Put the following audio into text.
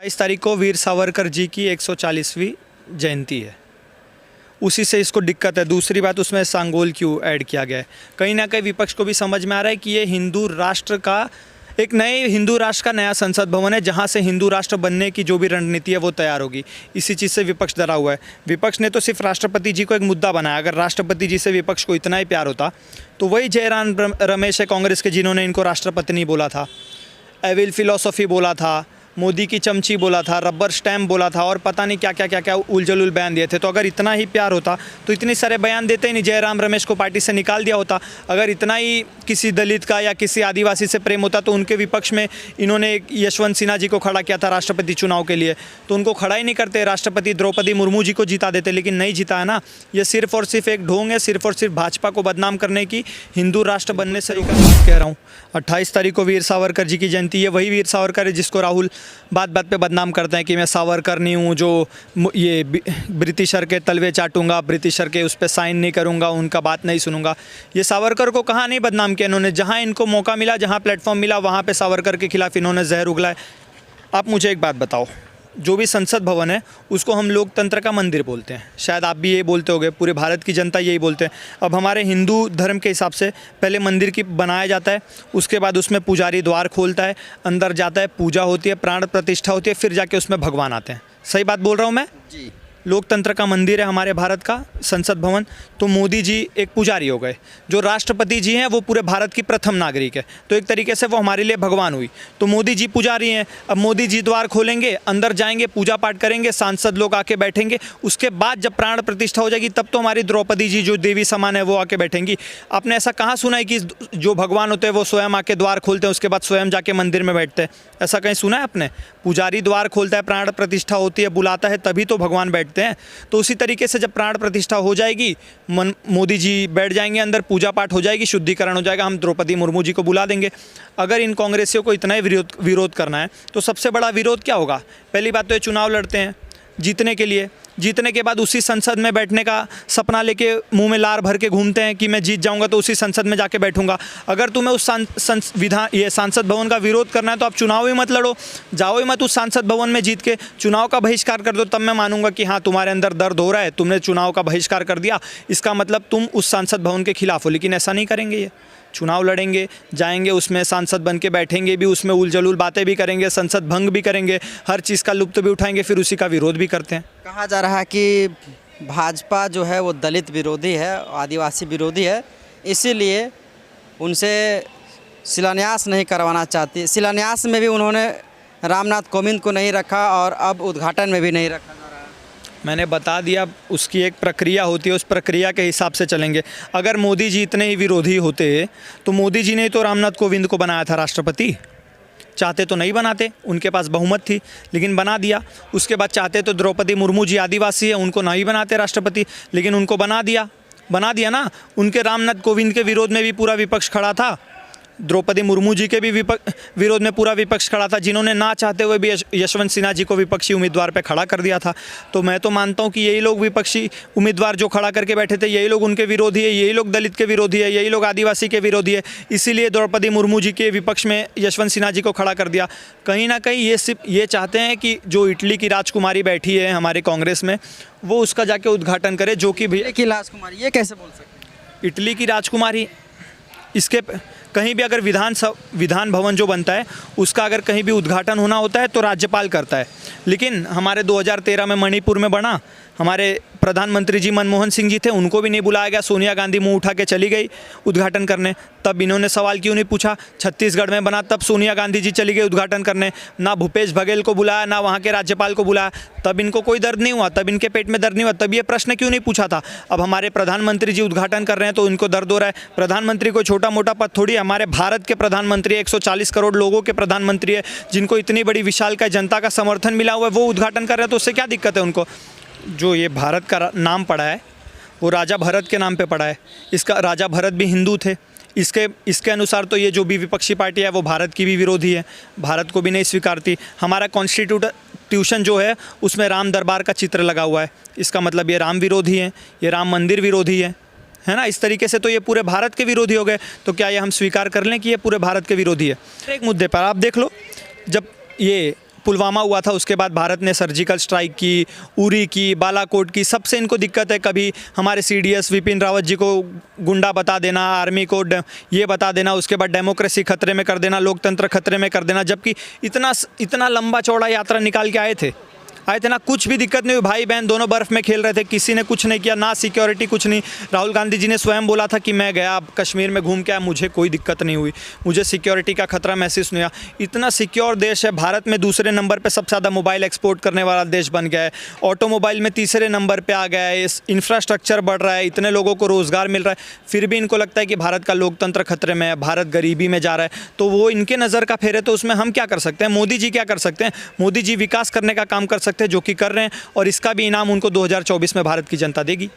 इस तारीख को वीर सावरकर जी की 140वीं जयंती है, उसी से इसको दिक्कत है। दूसरी बात, उसमें सांगोल क्यों ऐड किया गया है? कहीं ना कहीं विपक्ष को भी समझ में आ रहा है कि ये हिंदू राष्ट्र का एक नए हिंदू राष्ट्र का नया संसद भवन है, जहाँ से हिंदू राष्ट्र बनने की जो भी रणनीति है वो तैयार होगी। इसी चीज़ से विपक्ष डरा हुआ है। विपक्ष ने तो सिर्फ राष्ट्रपति जी को एक मुद्दा बनाया। अगर राष्ट्रपति जी से विपक्ष को इतना ही प्यार होता तो वही जयराम रमेश है कांग्रेस के, जिन्होंने इनको राष्ट्रपति बोला था, एविल फिलॉसफी बोला था, मोदी की चमची बोला था, रबर स्टैम्प बोला था और पता नहीं क्या क्या क्या क्या उलझुल बयान दिए थे। तो अगर इतना ही प्यार होता तो इतने सारे बयान देते ही नहीं, जयराम रमेश को पार्टी से निकाल दिया होता। अगर इतना ही किसी दलित का या किसी आदिवासी से प्रेम होता तो उनके विपक्ष में इन्होंने यशवंत सिन्हा जी को खड़ा किया था राष्ट्रपति चुनाव के लिए, तो उनको खड़ा ही नहीं करते, राष्ट्रपति द्रौपदी मुर्मू जी को जिता देते। लेकिन नहीं जिता है ना। ये सिर्फ और सिर्फ एक ढोंग है, सिर्फ और सिर्फ भाजपा को बदनाम करने की, हिंदू राष्ट्र बनने से कह रहा हूँ। 28 तारीख को वीर सावरकर जी की जयंती है। वही वीर सावरकर है जिसको राहुल बात बात पे बदनाम करते हैं कि मैं सावरकर नहीं हूँ, जो ये ब्रिटिशर के तलवे चाटूंगा, ब्रिटिशर के उस पर साइन नहीं करूँगा, उनका बात नहीं सुनूंगा। ये सावरकर को कहाँ नहीं बदनाम किया इन्होंने? जहाँ इनको मौका मिला, जहाँ प्लेटफॉर्म मिला, वहाँ पे सावरकर के खिलाफ इन्होंने जहर उगलाए। आप मुझे एक बात बताओ, जो भी संसद भवन है उसको हम लोकतंत्र का मंदिर बोलते हैं, शायद आप भी यही बोलते होगे, पूरे भारत की जनता यही बोलते हैं। अब हमारे हिंदू धर्म के हिसाब से पहले मंदिर की बनाया जाता है, उसके बाद उसमें पुजारी द्वार खोलता है, अंदर जाता है, पूजा होती है, प्राण प्रतिष्ठा होती है, फिर जाके उसमें भगवान आते हैं। सही बात बोल रहा हूँ मैं जी? लोकतंत्र का मंदिर है हमारे भारत का संसद भवन। तो मोदी जी एक पुजारी हो गए, जो राष्ट्रपति जी हैं वो पूरे भारत की प्रथम नागरिक है, तो एक तरीके से वो हमारे लिए भगवान हुई। तो मोदी जी पुजारी हैं। अब मोदी जी द्वार खोलेंगे, अंदर जाएंगे, पूजा पाठ करेंगे, सांसद लोग आके बैठेंगे, उसके बाद जब प्राण प्रतिष्ठा हो जाएगी तब तो हमारी द्रौपदी जी जो देवी समान है वो आके बैठेंगी। आपने ऐसा कहाँ सुना है कि जो भगवान होते हैं वो स्वयं आके द्वार खोलते हैं, उसके बाद स्वयं जाके मंदिर में बैठते हैं? ऐसा कहीं सुना है आपने? पुजारी द्वार खोलता है, प्राण प्रतिष्ठा होती है, बुलाता है, तभी तो भगवान बैठते हैं। तो उसी तरीके से जब प्राण प्रतिष्ठा हो जाएगी, मोदी जी बैठ जाएंगे अंदर, पूजा पाठ हो जाएगी, शुद्धिकरण हो जाएगा, हम द्रौपदी मुर्मू जी को बुला देंगे। अगर इन कांग्रेसियों को इतना ही विरोध करना है तो सबसे बड़ा विरोध क्या होगा? पहली बात तो ये चुनाव लड़ते हैं जीतने के लिए, जीतने के बाद उसी संसद में बैठने का सपना लेके मुंह में लार भर के घूमते हैं कि मैं जीत जाऊंगा तो उसी संसद में जाके बैठूंगा। अगर तुम्हें उस सांसद भवन का विरोध करना है तो आप चुनाव ही मत लड़ो, जाओ ही मत उस सांसद भवन में, जीत के चुनाव का बहिष्कार कर दो, तब मैं मानूंगा कि हाँ तुम्हारे अंदर दर्द हो रहा है, तुमने चुनाव का बहिष्कार कर दिया, इसका मतलब तुम उस सांसद भवन के खिलाफ हो। लेकिन ऐसा नहीं करेंगे, ये चुनाव लड़ेंगे, जाएंगे, उसमें सांसद बन के बैठेंगे भी, उसमें उलझुल बातें भी करेंगे, संसद भंग भी करेंगे, हर चीज़ का लुत्फ भी उठाएंगे, फिर उसी का विरोध भी करते हैं। कहा जा रहा है कि भाजपा जो है वो दलित विरोधी है, आदिवासी विरोधी है, इसीलिए उनसे शिलान्यास नहीं करवाना चाहती। शिलान्यास में भी उन्होंने रामनाथ कोविंद को नहीं रखा और अब उद्घाटन में भी नहीं रखा जा रहा है। मैंने बता दिया, उसकी एक प्रक्रिया होती है, उस प्रक्रिया के हिसाब से चलेंगे। अगर मोदी जी इतने ही विरोधी होते तो मोदी जी ने तो रामनाथ कोविंद को बनाया था राष्ट्रपति। चाहते तो नहीं बनाते, उनके पास बहुमत थी, लेकिन बना दिया। उसके बाद चाहते तो द्रौपदी मुर्मू जी आदिवासी है, उनको नहीं बनाते राष्ट्रपति, लेकिन उनको बना दिया ना। उनके रामनाथ कोविंद के विरोध में भी पूरा विपक्ष खड़ा था, द्रौपदी मुर्मू जी के भी विरोध में पूरा विपक्ष खड़ा था, जिन्होंने ना चाहते हुए भी यशवंत सिन्हा जी को विपक्षी उम्मीदवार पे खड़ा कर दिया था। तो मैं तो मानता हूँ कि यही लोग विपक्षी उम्मीदवार जो खड़ा करके बैठे थे, यही लोग उनके विरोधी है, यही लोग दलित के विरोधी है, यही लोग आदिवासी के विरोधी है। इसीलिए द्रौपदी मुर्मू जी के विपक्ष में यशवंत सिन्हा जी को खड़ा कर दिया। कहीं ना कहीं ये सिर्फ ये चाहते हैं कि जो इटली की राजकुमारी बैठी है हमारे कांग्रेस में, वो उसका जाके उद्घाटन करे, जो कि इटली की राजकुमारी, ये कैसे बोल सकते? इटली की राजकुमारी, इसके कहीं भी अगर विधान भवन जो बनता है उसका अगर कहीं भी उद्घाटन होना होता है तो राज्यपाल करता है। लेकिन हमारे 2013 में मणिपुर में बना, हमारे प्रधानमंत्री जी मनमोहन सिंह जी थे, उनको भी नहीं बुलाया गया, सोनिया गांधी मुंह उठा के चली गई उद्घाटन करने, तब इन्होंने सवाल क्यों नहीं पूछा। छत्तीसगढ़ में बना, तब सोनिया गांधी जी चली गई उद्घाटन करने, ना भूपेश बघेल को बुलाया, ना वहाँ के राज्यपाल को बुलाया, तब इनको कोई दर्द नहीं हुआ, तब इनके पेट में दर्द नहीं हुआ, तब ये प्रश्न क्यों नहीं पूछा था। अब हमारे प्रधानमंत्री जी उद्घाटन कर रहे हैं तो इनको दर्द हो रहा है। प्रधानमंत्री कोई छोटा मोटा पद थोड़ी, हमारे भारत के प्रधानमंत्री 140 करोड़ लोगों के प्रधानमंत्री है, जिनको इतनी बड़ी विशालकाय जनता का समर्थन मिला हुआ है, वो उद्घाटन कर रहे हैं, तो उससे क्या दिक्कत है उनको? जो ये भारत का नाम पड़ा है वो राजा भरत के नाम पे पड़ा है, इसका राजा भरत भी हिंदू थे। इसके अनुसार तो ये जो भी विपक्षी पार्टी है वो भारत की भी विरोधी है, भारत को भी नहीं स्वीकारती। हमारा कॉन्स्टिट्यूशन जो है उसमें राम दरबार का चित्र लगा हुआ है, इसका मतलब ये राम विरोधी है, ये राम मंदिर विरोधी है ना। इस तरीके से तो ये पूरे भारत के विरोधी हो गए। तो क्या ये हम स्वीकार कर लें कि ये पूरे भारत के विरोधी है? एक मुद्दे पर आप देख लो, जब ये पुलवामा हुआ था उसके बाद भारत ने सर्जिकल स्ट्राइक की, उरी की, बालाकोट की, सबसे इनको दिक्कत है। कभी हमारे CDS विपिन रावत जी को गुंडा बता देना, आर्मी को ये बता देना, उसके बाद डेमोक्रेसी खतरे में कर देना, लोकतंत्र खतरे में कर देना, जबकि इतना लंबा चौड़ा यात्रा निकाल के आए थे ना, कुछ भी दिक्कत नहीं हुई। भाई बहन दोनों बर्फ़ में खेल रहे थे, किसी ने कुछ नहीं किया, ना सिक्योरिटी कुछ नहीं। राहुल गांधी जी ने स्वयं बोला था कि मैं गया कश्मीर में घूम के आया, मुझे कोई दिक्कत नहीं हुई, मुझे सिक्योरिटी का खतरा महसूस नहीं हुआ। इतना सिक्योर देश है। भारत में दूसरे नंबर पे सबसे ज़्यादा मोबाइल एक्सपोर्ट करने वाला देश बन गया है, ऑटोमोबाइल में तीसरे नंबर पर आ गया है, इंफ्रास्ट्रक्चर बढ़ रहा है, इतने लोगों को रोज़गार मिल रहा है, फिर भी इनको लगता है कि भारत का लोकतंत्र खतरे में है, भारत गरीबी में जा रहा है। तो वो इनके नज़र का फेर है, तो उसमें हम क्या कर सकते हैं? मोदी जी क्या कर सकते हैं? मोदी जी विकास करने का काम कर सकते हैं, जो कि कर रहे हैं, और इसका भी इनाम उनको 2024 में भारत की जनता देगी।